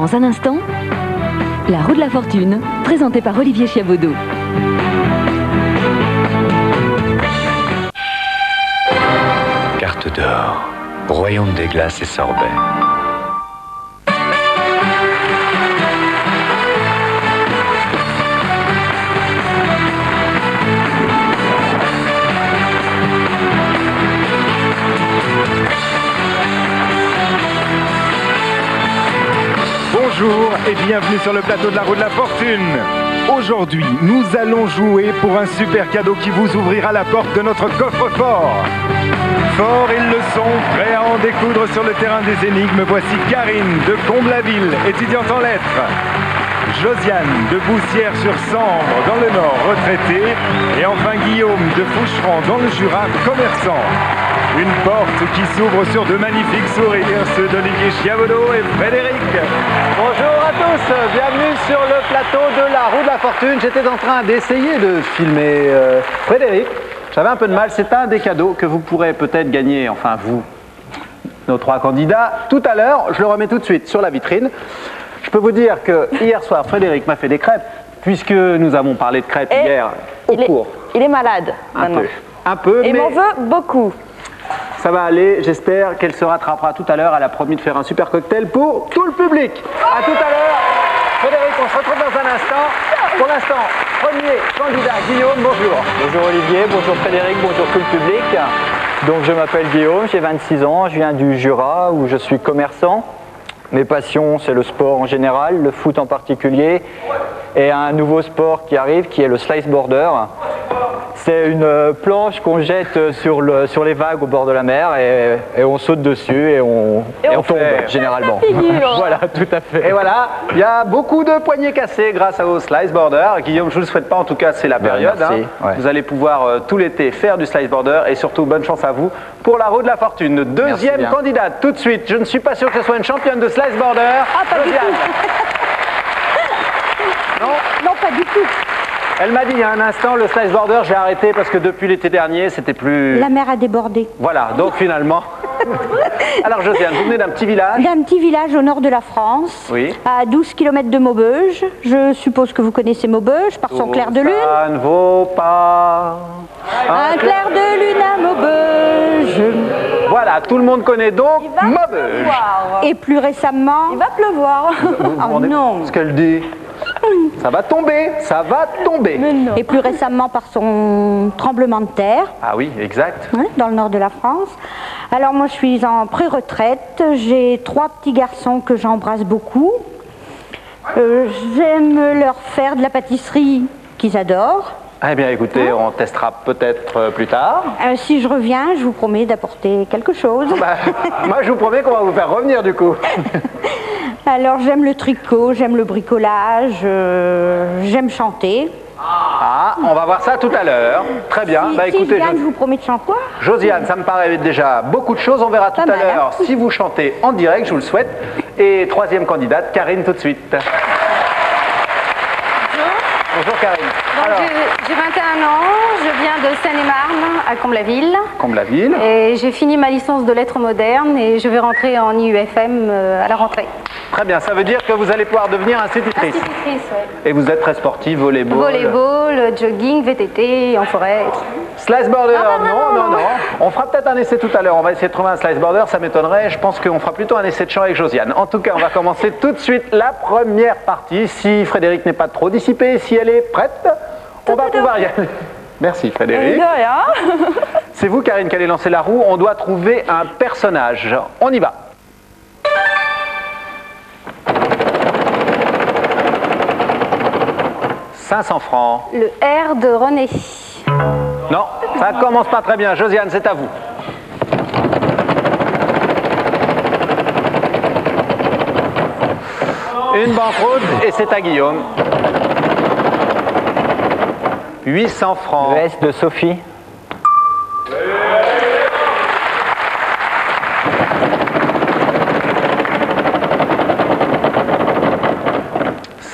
Dans un instant, la roue de la fortune, présentée par Olivier Chiabodo. Carte d'or, royaume des glaces et sorbets. Bonjour et bienvenue sur le plateau de la roue de la fortune. Aujourd'hui, nous allons jouer pour un super cadeau qui vous ouvrira la porte de notre coffre-fort. Fort ils le sont, prêts à en découdre sur le terrain des énigmes. Voici Karine de Comble-la-Ville, étudiante en lettres. Josiane de Boussières-sur-Sambre dans le Nord, retraitée. Et enfin Guillaume de Foucheron dans le Jura, commerçant. Une porte qui s'ouvre sur de magnifiques sourires, ceux d'Olivier Chiabodo et Frédéric. Bonjour à tous, bienvenue sur le plateau de la roue de la fortune. J'étais en train d'essayer de filmer Frédéric. J'avais un peu de mal, c'est un des cadeaux que vous pourrez peut-être gagner, enfin vous, nos trois candidats. Tout à l'heure, je le remets tout de suite sur la vitrine. Je peux vous dire que hier soir, Frédéric m'a fait des crêpes, puisque nous avons parlé de crêpes hier au cours. Il est malade maintenant. Un peu, et mais m'en veut beaucoup. Ça va aller, j'espère qu'elle se rattrapera tout à l'heure. Elle a promis de faire un super cocktail pour tout le public. À tout à l'heure. Frédéric, on se retrouve dans un instant. Pour l'instant, premier candidat, Guillaume, bonjour. Bonjour Olivier, bonjour Frédéric, bonjour tout le public. Donc je m'appelle Guillaume, j'ai 26 ans, je viens du Jura où je suis commerçant. Mes passions, c'est le sport en général, le foot en particulier, et un nouveau sport qui arrive qui est le slice border. C'est une planche qu'on jette sur les vagues au bord de la mer et on saute dessus et on tombe généralement. Voilà, tout à fait. Et voilà, il y a beaucoup de poignets cassés grâce au slice border. Guillaume, je ne vous le souhaite pas, en tout cas c'est la période. Merci, ouais. Vous allez pouvoir tout l'été faire du slice border et surtout bonne chance à vous pour la roue de la fortune. Deuxième candidate, tout de suite. Je ne suis pas sûr que ce soit une championne de slice border. Ah, pas du tout. Non, pas du tout. Elle m'a dit il y a un instant, le slice border, j'ai arrêté parce que depuis l'été dernier, c'était plus... La mer a débordé. Voilà, donc finalement... Alors Josiane, vous venez d'un petit village? D'un petit village au nord de la France, oui. À 12 km de Maubeuge. Je suppose que vous connaissez Maubeuge par son clair de lune. Ça ne vaut pas... Un clair de lune à Maubeuge. Voilà, tout le monde connaît donc Maubeuge. Et plus récemment... Il va pleuvoir. Oh non. Ce qu'elle dit. Ça va tomber, ça va tomber. Et plus récemment par son tremblement de terre. Ah oui, exact. Dans le nord de la France. Alors moi je suis en pré-retraite, j'ai 3 petits garçons que j'embrasse beaucoup. J'aime leur faire de la pâtisserie qu'ils adorent. Eh bien écoutez, on testera peut-être plus tard. Si je reviens, je vous promets d'apporter quelque chose. Moi je vous promets qu'on va vous faire revenir du coup. Alors j'aime le tricot, j'aime le bricolage, j'aime chanter. Ah, on va voir ça tout à l'heure. Très bien. Écoutez, je vous promets de chanter. Josiane, ça me paraît déjà beaucoup de choses. On verra tout à l'heure si vous chantez en direct, je vous le souhaite. Et troisième candidate, Karine, tout de suite. Bonjour Karine. J'ai 21 ans, je viens de Seine-et-Marne, à Comble-la-Ville. Comble-la-Ville. Et j'ai fini ma licence de lettres modernes et je vais rentrer en IUFM à la rentrée. Très bien, ça veut dire que vous allez pouvoir devenir institutrice. Institutrice, oui. Et vous êtes très sportive, volleyball. Volleyball, jogging, VTT, en forêt. Slice border, non. On fera peut-être un essai tout à l'heure. On va essayer de trouver un slice border, ça m'étonnerait. Je pense qu'on fera plutôt un essai de chant avec Josiane. En tout cas, on va commencer tout de suite la première partie. Si Frédéric n'est pas trop dissipé, si elle est prête, on va pouvoir y aller. Merci Frédéric. De rien. C'est vous, Karine, qui allez lancer la roue. On doit trouver un personnage. On y va. « 500 francs. Le R de René. Non, ça commence pas très bien. Josiane, c'est à vous. Une banqueroute et c'est à Guillaume. 800 francs. Le S de Sophie. «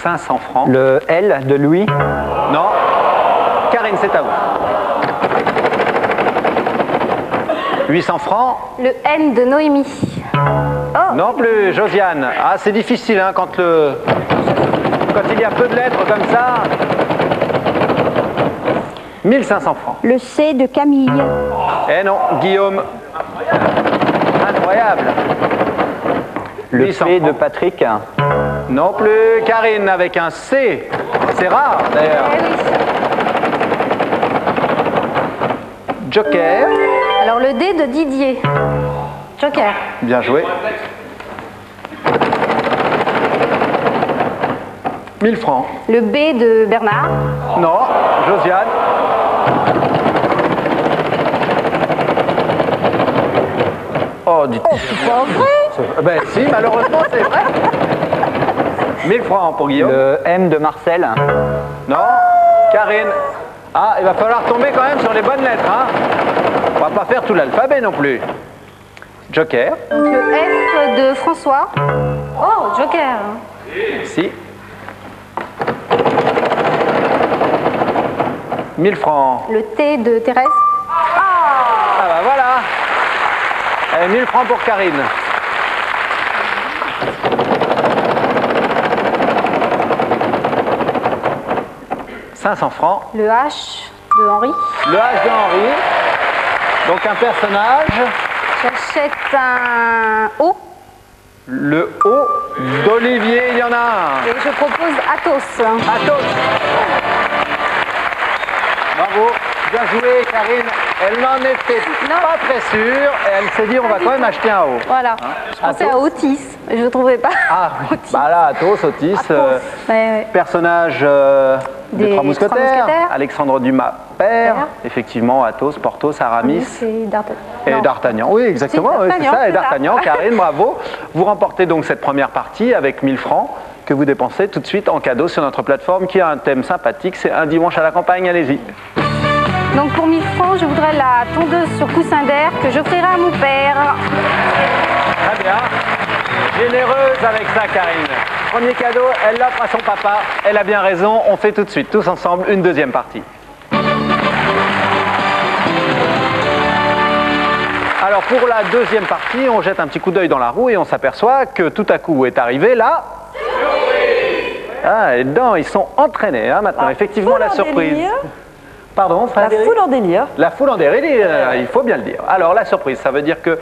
500 francs. Le L de Louis. Non. Karine, c'est à vous. 800 francs. Le N de Noémie. Non plus. Josiane. Ah, c'est difficile hein, quand il y a peu de lettres comme ça. 1500 francs. Le C de Camille. Eh non, Guillaume. Incroyable. Le P de francs. Patrick. Non plus. Karine avec un C. C'est rare d'ailleurs. Eh oui. Joker. Alors le D de Didier. Joker. Bien joué. 1000 francs. Le B de Bernard. Non, Josiane. Oh, dites. C'est pas vrai. Ben si, malheureusement, c'est vrai. 1000 francs pour Guillaume. Le M de Marcel. Non. Karine. Ah, il va falloir tomber quand même sur les bonnes lettres. Hein. On va pas faire tout l'alphabet non plus. Joker. Donc le F de François. Oh, Joker. Si. 1000 francs. Le T de Thérèse. Ah bah voilà. Allez, 1000 francs pour Karine. « 500 francs. Le H de Henri. Le H de Henri. Donc un personnage. J'achète un O. Le O d'Olivier, il y en a un. Et je propose Athos. Athos. Bravo. Bien joué, Karine. Elle n'en était pas très sûre. Et elle s'est dit, on va quand même acheter un O. Voilà. Je pensais à Otis. Je ne trouvais pas. Ah, Otis. bah là, Athos, Otis. Ouais, ouais. Personnage des Trois Mousquetaires. Alexandre Dumas, père. Effectivement, Athos, Porthos, Aramis. Et D'Artagnan. Et Non. D'Artagnan, oui, exactement, Si, oui, c'est D'Artagnan, ça, et c'est ça. D'Artagnan, Karine, bravo. Vous remportez donc cette première partie avec 1000 francs que vous dépensez tout de suite en cadeau sur notre plateforme qui a un thème sympathique, c'est un dimanche à la campagne, allez-y. Donc pour 1000 francs, je voudrais la tondeuse sur coussin d'air que j'offrirai à mon père. Très bien, généreuse avec ça, Karine. Premier cadeau, elle l'offre à son papa, elle a bien raison, on fait tout de suite, tous ensemble, une deuxième partie. Alors pour la deuxième partie, on jette un petit coup d'œil dans la roue et on s'aperçoit que tout à coup est arrivé là. Ah, et dedans, ils sont entraînés hein, maintenant. Effectivement, la surprise. Pardon, La Frédéric ? foule en délire. La foule en délire, il faut bien le dire. Alors la surprise, ça veut dire que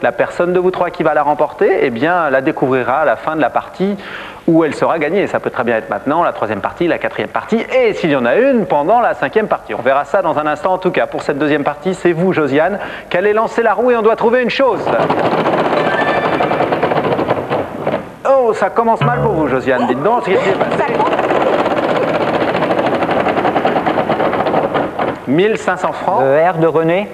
la personne de vous trois qui va la remporter, eh bien, la découvrira à la fin de la partie où elle sera gagnée. Ça peut très bien être maintenant, la troisième partie, la quatrième partie, et s'il y en a une, pendant la cinquième partie. On verra ça dans un instant. En tout cas, pour cette deuxième partie, c'est vous, Josiane, qu'allez lancer la roue et on doit trouver une chose. Oh, ça commence mal pour vous, Josiane. Dites donc ce qui s'est passé. 1500 francs. Le R de René.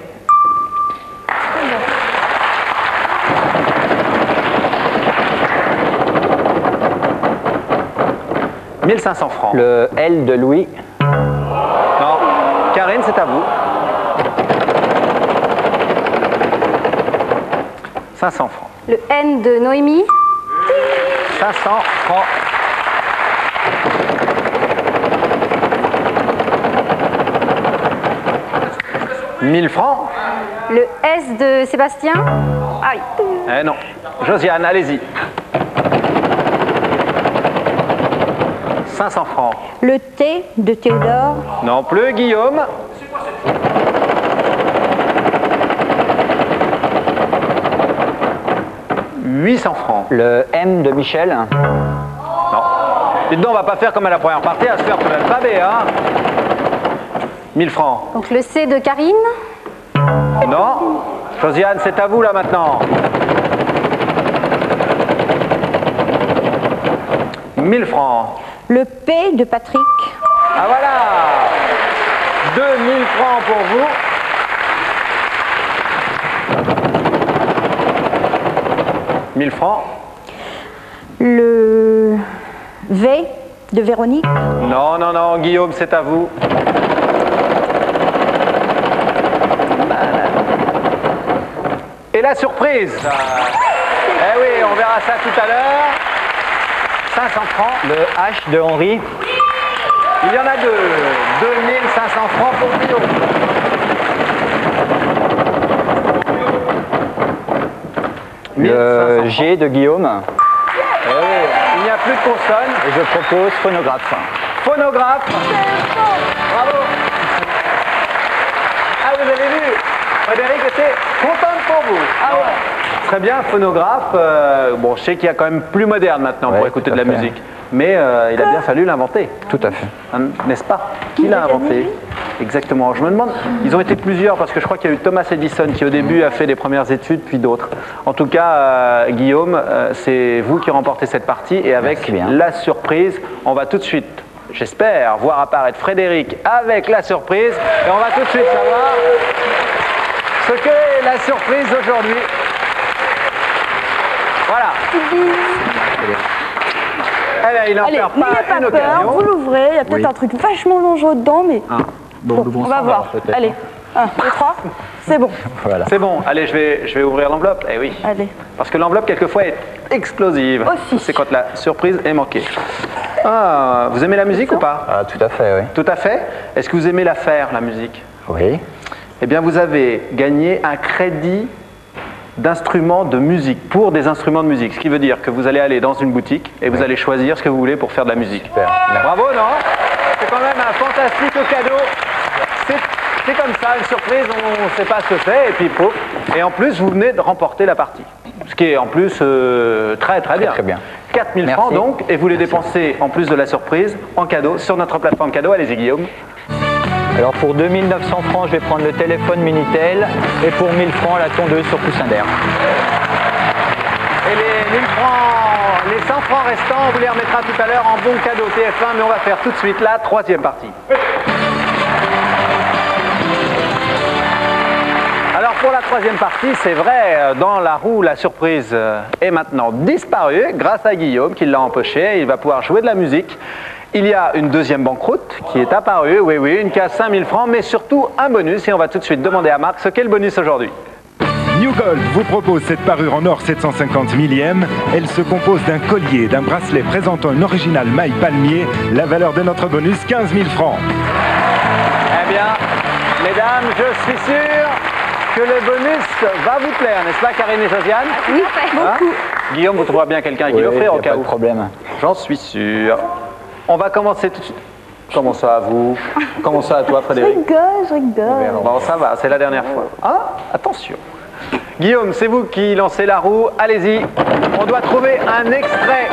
« 1500 francs. Le L de Louis. Non. Karine, c'est à vous. 500 francs. Le N de Noémie. 500 francs. « 1000 francs. Le S de Sébastien. Ah oui. Eh non. Josiane, allez-y. 500 francs. Le T de Théodore. Non plus, Guillaume. « 800 francs. Le M de Michel. Non. Dites donc, on va pas faire comme à la première partie, à se faire tout l'alphabet, hein. 1000 francs. Donc le C de Karine. Non. Josiane, c'est à vous là maintenant. 1000 francs. Le P de Patrick. Ah voilà. 2000 francs pour vous. « 1000 francs. Le V de Véronique. Non, non, non, Guillaume, c'est à vous. Et la surprise. Eh oui, on verra ça tout à l'heure. 500 francs. Le H de Henri. Il y en a deux. 2500 francs pour Guillaume. Le G de Guillaume. Il n'y a plus de consonne. Et je propose phonographe. Phonographe. Bravo. Ah, vous avez vu, Frédéric était contente pour vous. Ah ouais. Très bien, phonographe. Bon, je sais qu'il y a quand même plus moderne maintenant pour écouter de la musique. Mais il a bien fallu l'inventer. Tout à fait. N'est-ce pas? Qui l'a inventé? Exactement. Je me demande, ils ont été plusieurs parce que je crois qu'il y a eu Thomas Edison qui au début a fait les premières études, puis d'autres. En tout cas, Guillaume, c'est vous qui remportez cette partie et avec la surprise, on va tout de suite, j'espère, voir apparaître Frédéric avec la surprise et on va tout de suite savoir ce qu'est la surprise aujourd'hui. Voilà. Eh bien, il n'en perd pas une occasion. Vous l'ouvrez, il y a peut-être un truc vachement dangereux dedans, mais bon, on va voir. Allez, 1, 2, 3, c'est bon. Voilà. C'est bon, allez, je vais ouvrir l'enveloppe. Eh oui. Allez. Parce que l'enveloppe, quelquefois, est explosive. Aussi. C'est quand la surprise est manquée. Ah, vous aimez la musique ou pas? Ah, tout à fait, oui. Tout à fait. Est-ce que vous aimez la faire, la musique? Oui. Eh bien, vous avez gagné un crédit d'instruments de musique, pour des instruments de musique. Ce qui veut dire que vous allez aller dans une boutique et vous allez choisir ce que vous voulez pour faire de la musique. Super. Bravo, non? C'est quand même un fantastique cadeau. C'est comme ça, une surprise, on ne sait pas ce que c'est, et puis pouf. Et en plus, vous venez de remporter la partie. Ce qui est en plus très bien. Très bien. 4 000 francs donc, et vous les dépensez en plus de la surprise en cadeau sur notre plateforme cadeau. Allez-y, Guillaume. Alors pour 2 900 francs, je vais prendre le téléphone Minitel et pour 1000 francs, la tondeuse sur coussin d'air. Et les 1000 francs, les 100 francs restants, on vous les remettra tout à l'heure en bon cadeau TF1, mais on va faire tout de suite la troisième partie. Alors pour la troisième partie, c'est vrai, dans la roue, la surprise est maintenant disparue grâce à Guillaume qui l'a empoché. Il va pouvoir jouer de la musique. Il y a une deuxième banqueroute qui est apparue, oui, une qui a 5000 francs, mais surtout un bonus. Et on va tout de suite demander à Marc ce qu'est le bonus aujourd'hui. New Gold vous propose cette parure en or 750 millième. Elle se compose d'un collier, d'un bracelet présentant une originale maille palmier. La valeur de notre bonus, 15 000 francs. Eh bien, mesdames, je suis sûr que le bonus va vous plaire, n'est-ce pas, Karine et Josiane? Oui, beaucoup. Guillaume, vous trouverez bien quelqu'un qui l'offrir au cas où. Pas de problème. J'en suis sûr. On va commencer tout de suite. Comment ça à vous? Comment ça à toi, Frédéric? Je rigole. Bon, ça va, c'est la dernière fois. Ah, attention. Guillaume, c'est vous qui lancez la roue. Allez-y. On doit trouver un extrait.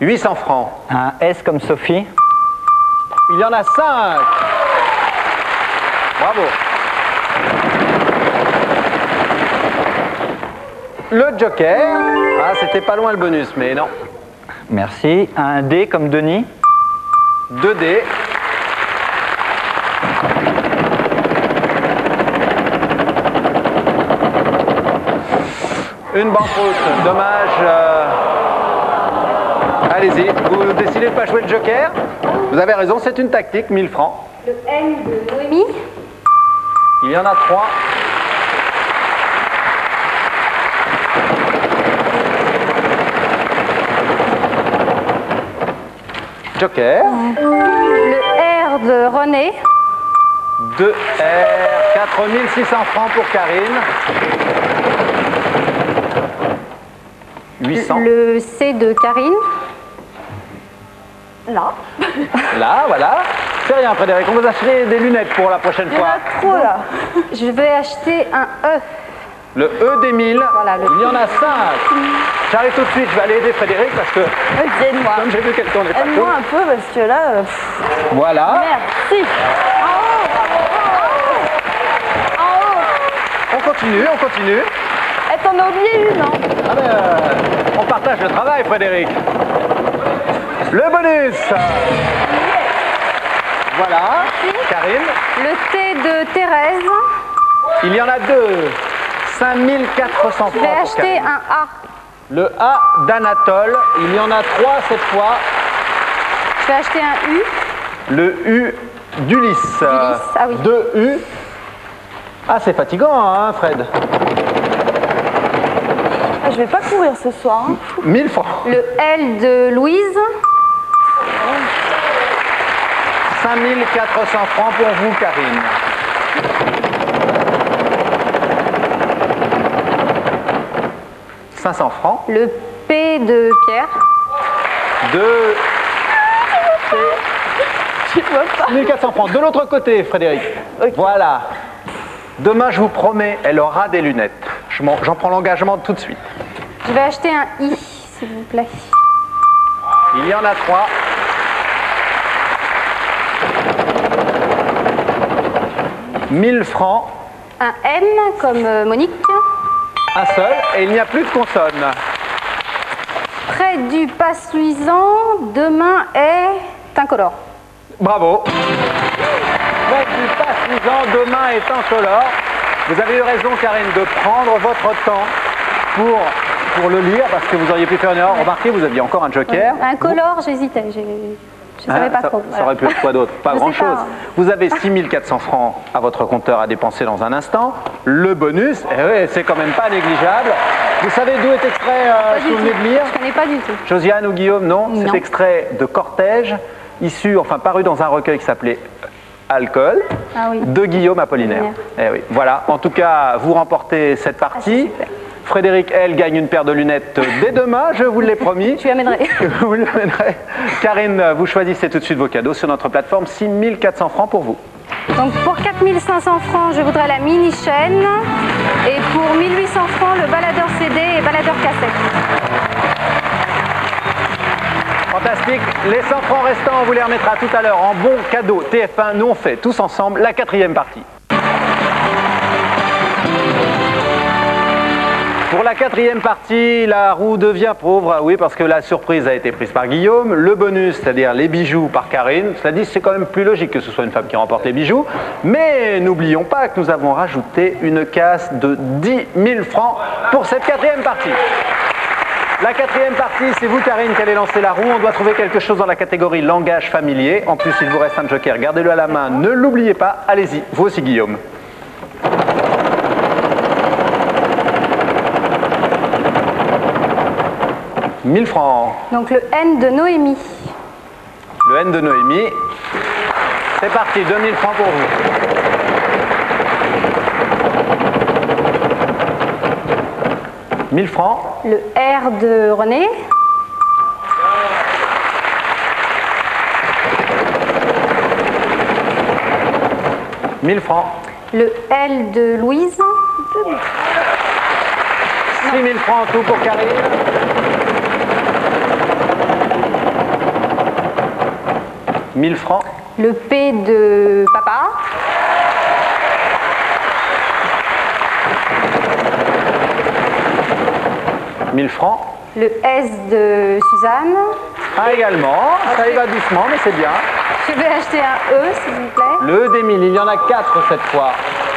800 francs. Un S comme Sophie. Il y en a 5. Bravo. Le joker. Ah, c'était pas loin le bonus, mais non. Merci. Un D comme Denis. 2 dés. Une banqueroute. Dommage. Allez-y. Vous décidez de ne pas jouer le joker? Vous avez raison, c'est une tactique. 1000 francs. Le N de Noémie. Il y en a 3. Joker. Le R de René. 2 R. 4600 francs pour Karine. 800. Le C de Karine. Là. Là, voilà. C'est rien, Frédéric. On vous acheter des lunettes pour la prochaine Il y en fois. a trop là. Je vais acheter un E. Le E d'Émile. Voilà, le Il y en a 5. J'arrive tout de suite. Je vais aller aider Frédéric parce que, Aide-moi. comme j'ai vu qu'elle tournait pas Aide-moi trop. un peu parce que là. Voilà. Merci. On continue, on continue. Eh, t'en as oublié une, hein? Ah ben, on partage le travail, Frédéric. Le bonus. Voilà. Karine. Le T de Thérèse. Il y en a 2. 5400 francs. Je vais pour acheter Karine. un A. Le A d'Anatole. Il y en a 3 cette fois. Je vais acheter un U. Le U d'Ulysse. Ah oui. 2 U. Ah, c'est fatigant, hein, Fred? Ah, je vais pas courir ce soir. Hein. 1000 francs. Le L de Louise. 5400 francs pour vous, Karine. 500 francs. Le P de Pierre. De... 1400 francs. De l'autre côté, Frédéric. Okay. Voilà. Demain, je vous promets, elle aura des lunettes. J'en prends l'engagement tout de suite. Je vais acheter un I, s'il vous plaît. Il y en a 3. « 1000 francs. Un M comme Monique. Un seul. Et il n'y a plus de consonne. Près du passe-luisant, demain est incolore. Bravo. Près du passe-luisant, demain est incolore. Vous avez eu raison, Karine, de prendre votre temps pour le lire, parce que vous auriez pu faire une erreur. Remarquez, vous aviez encore un joker. Incolore, j'hésitais. Je ne savais pas trop. Ça aurait pu être quoi d'autre? Pas grand-chose. Vous avez 6400 francs à votre compteur à dépenser dans un instant. Le bonus, c'est quand même pas négligeable. Vous savez d'où est extrait ce que vous venez de lire? Je ne connais pas du tout. Josiane ou Guillaume, non? C'est extrait de Cortège, paru dans un recueil qui s'appelait Alcool, de Guillaume Apollinaire. Oui. Voilà, en tout cas, vous remportez cette partie. Frédéric, elle, gagne une paire de lunettes dès demain, je vous l'ai promis. Je lui amènerai. Vous l'amènerez. Karine, vous choisissez tout de suite vos cadeaux sur notre plateforme. 6400 francs pour vous. Donc pour 4500 francs, je voudrais la mini chaîne. Et pour 1800 francs, le baladeur CD et baladeur cassette. Fantastique. Les 100 francs restants, on vous les remettra tout à l'heure en bon cadeau TF1. Nous, on fait tous ensemble la 4e partie. Pour la 4e partie, la roue devient pauvre, oui, parce que la surprise a été prise par Guillaume, le bonus, c'est-à-dire les bijoux, par Karine. Cela dit, c'est quand même plus logique que ce soit une femme qui remporte les bijoux. Mais n'oublions pas que nous avons rajouté une casse de 10 000 francs pour cette 4e partie. La 4e partie, c'est vous, Karine, qui allez lancer la roue. On doit trouver quelque chose dans la catégorie langage familier. En plus, il vous reste un joker. Gardez-le à la main, ne l'oubliez pas. Allez-y, vous aussi, Guillaume. « 1000 francs. » Donc le N de Noémie. Le N de Noémie. C'est parti, 2000 francs pour vous. « 1000 francs. » Le R de René. « 1000 francs. » Le L de Louise. 6 000 francs en tout pour Karine. « 1000 francs. » Le P de Papa. « 1000 francs. » Le S de Suzanne. Ah, également. Ça y va doucement, mais c'est bien. Je vais acheter un E, s'il vous plaît. Le E d'Émile, il y en a 4 cette fois.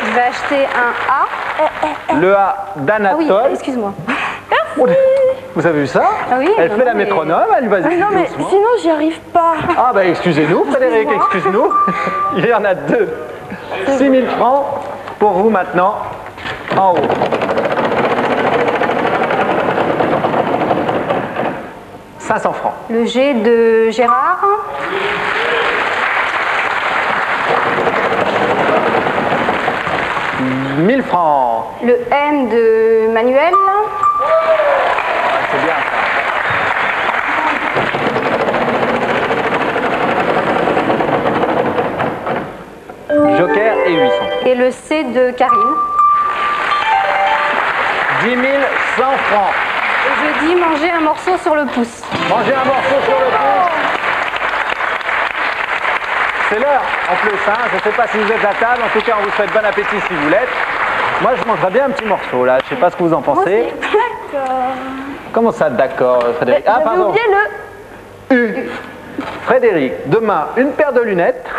Je vais acheter un A. Le A d'Anatole. Ah oui, excuse-moi. Vous avez vu ça? Ah oui, elle fait la métronome, elle va non, mais sinon, j'y arrive pas. Ah, bah excusez-nous, Frédéric, excuse-nous. Il y en a 2. 6 000 francs pour vous maintenant, en haut. « 500 francs. » Le G de Gérard. « 1000 francs. » Le M de Manuel. C'est bien ça. Joker et 800. Et le C de Karine. 10 100 francs. Et je dis manger un morceau sur le pouce. Manger un morceau sur le pouce. C'est l'heure en plus, hein. Je ne sais pas si vous êtes à table, en tout cas on vous souhaite bon appétit si vous l'êtes. Moi je mangerais bien un petit morceau là, je ne sais pas ce que vous en pensez. D'accord. Comment ça d'accord Frédéric? Ah pardon. Oublié le U. Frédéric, demain une paire de lunettes.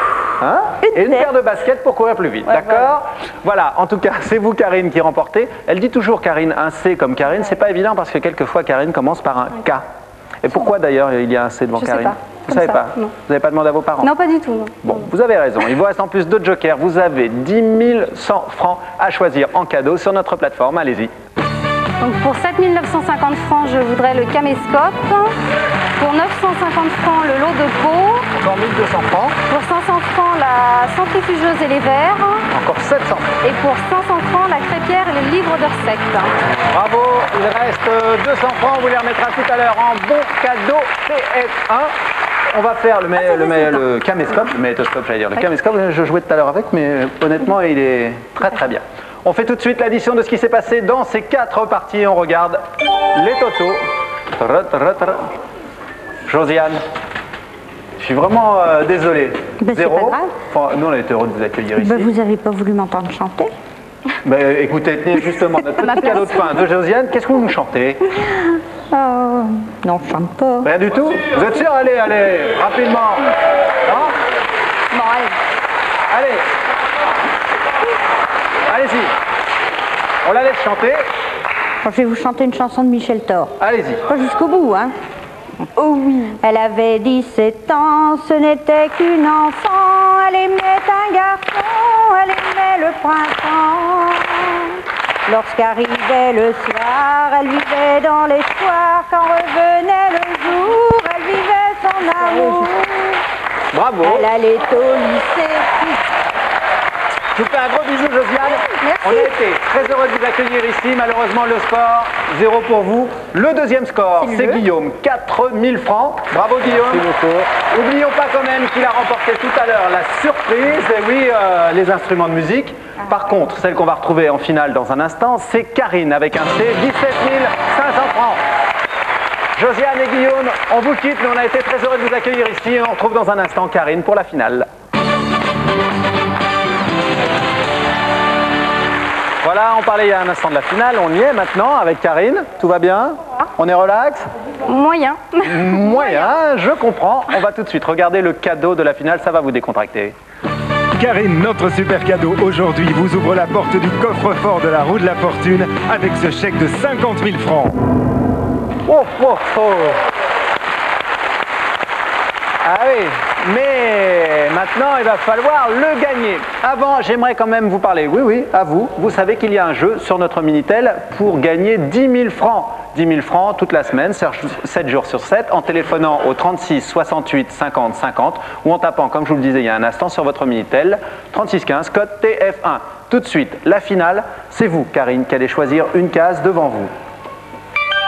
Hein, et une paire de baskets pour courir plus vite, d'accord? Voilà, en tout cas, c'est vous, Karine, qui remportez. Elle dit toujours, Karine, un C comme Karine. C'est pas évident parce que quelquefois, Karine commence par un K. Et pourquoi d'ailleurs il y a un C devant Karine? Vous ne savez pas? Vous n'avez pas demandé à vos parents? Non, pas du tout. Non. Bon, vous avez raison. Il vous reste en plus 2 jokers. Vous avez 10 100 francs à choisir en cadeau sur notre plateforme. Allez-y. Donc pour 7 950 francs, je voudrais le caméscope. Pour 950 francs, le lot de peau. Encore 1200 francs. Pour 500 francs, la centrifugeuse et les verres. Encore 700. Et pour 500 francs, la crêpière et le livre de recettes. Bravo, il reste 200 francs, on vous les remettra tout à l'heure en bon cadeau TF1. On va faire le caméscope, le magnétoscope, j'allais dire. Le caméscope, je jouais tout à l'heure avec, mais honnêtement, il est très très bien. On fait tout de suite l'addition de ce qui s'est passé dans ces 4 parties. On regarde les totaux. Josiane, je suis vraiment désolé. Ben, 0. c'est pas grave. Enfin, nous, on a été heureux de vous accueillir ici. Ben, vous n'avez pas voulu m'entendre chanter? Ben, écoutez, tenez justement notre petit cadeau de fin de Josiane. Qu'est-ce que vous nous chantez? Non, je chante pas. Rien du tout? Vous êtes sûr? Allez, rapidement. Non? Bon, allez. Allez-y. On la laisse chanter. Je vais vous chanter une chanson de Michel Thor. Allez-y. Pas jusqu'au bout, hein? Oh oui. Elle avait 17 ans, ce n'était qu'une enfant. Elle aimait un garçon, elle aimait le printemps. Lorsqu'arrivait le soir, elle vivait dans l'espoir. Quand revenait le jour, elle vivait son amour. Bravo. Elle allait au lycée. Je vous fais un gros bisou, Josiane. Merci. On a été très heureux de vous accueillir ici. Malheureusement, le score, 0 pour vous. Le deuxième score, c'est Guillaume, 4000 francs. Bravo, Guillaume. Merci beaucoup. N'oublions pas quand même qu'il a remporté tout à l'heure la surprise. Et oui, les instruments de musique. Par contre, celle qu'on va retrouver en finale dans un instant, c'est Karine avec un C, 17 500 francs. Josiane et Guillaume, on vous quitte, mais on a été très heureux de vous accueillir ici. Et on retrouve dans un instant Karine pour la finale. Voilà, on parlait il y a un instant de la finale, on y est maintenant avec Karine, tout va bien? On est relax? Moyen. Moyen, je comprends. On va tout de suite regarder le cadeau de la finale, ça va vous décontracter. Karine, notre super cadeau aujourd'hui vous ouvre la porte du coffre-fort de la roue de la fortune avec ce chèque de 50 000 francs. Oh, oh, oh. Ah oui, mais maintenant il va falloir le gagner. Avant, j'aimerais quand même vous parler, oui, à vous. Vous savez qu'il y a un jeu sur notre Minitel pour gagner 10 000 francs. 10 000 francs toute la semaine, 7 jours sur 7, en téléphonant au 36 68 50 50 ou en tapant, comme je vous le disais il y a un instant, sur votre Minitel, 36 15, code TF1. Tout de suite, la finale, c'est vous, Karine, qui allez choisir une case devant vous.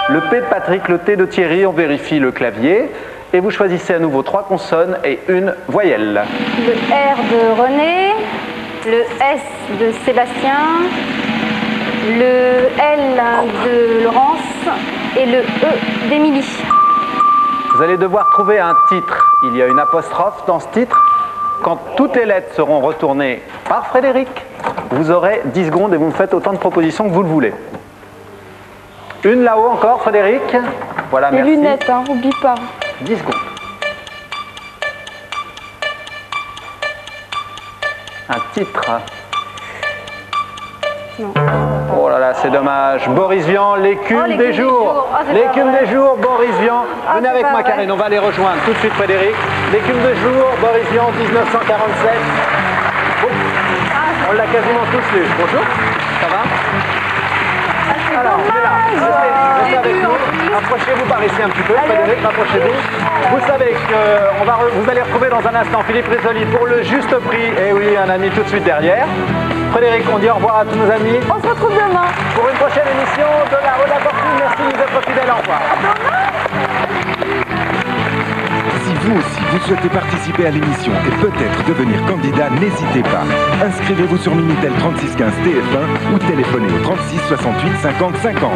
Le P de Patrick, le T de Thierry, on vérifie le clavier. Et vous choisissez à nouveau 3 consonnes et une voyelle. Le R de René, le S de Sébastien, le L de Laurence et le E d'Émilie. Vous allez devoir trouver un titre. Il y a une apostrophe dans ce titre. Quand toutes les lettres seront retournées par Frédéric, vous aurez 10 secondes et vous me faites autant de propositions que vous le voulez. Une là-haut encore, Frédéric. Voilà, les merci. Les lunettes, hein, oublie pas. 10 secondes. Un titre. Non. Oh là là, c'est dommage. Boris Vian, l'écume des jours. L'écume des jours, Boris Vian. Venez avec moi, Karine, on va les rejoindre tout de suite, Frédéric. L'écume des jours, Boris Vian, 1947. Oh. On l'a quasiment tous lu. Bonjour, ça va? Alors, on est là. Restez avec nous. Approchez-vous par ici un petit peu. Frédéric, rapprochez-vous. Vous savez que vous allez retrouver dans un instant Philippe Risoli pour le juste prix. Et oui, un ami tout de suite derrière. Frédéric, on dit au revoir à tous nos amis. On se retrouve demain. Pour une prochaine émission de la Roue de la Fortune. Merci de nous être fidèles. Au revoir. Si vous aussi vous souhaitez participer à l'émission et peut-être devenir candidat, n'hésitez pas. Inscrivez-vous sur Minitel 3615 TF1 ou téléphonez au 36 68 50 50.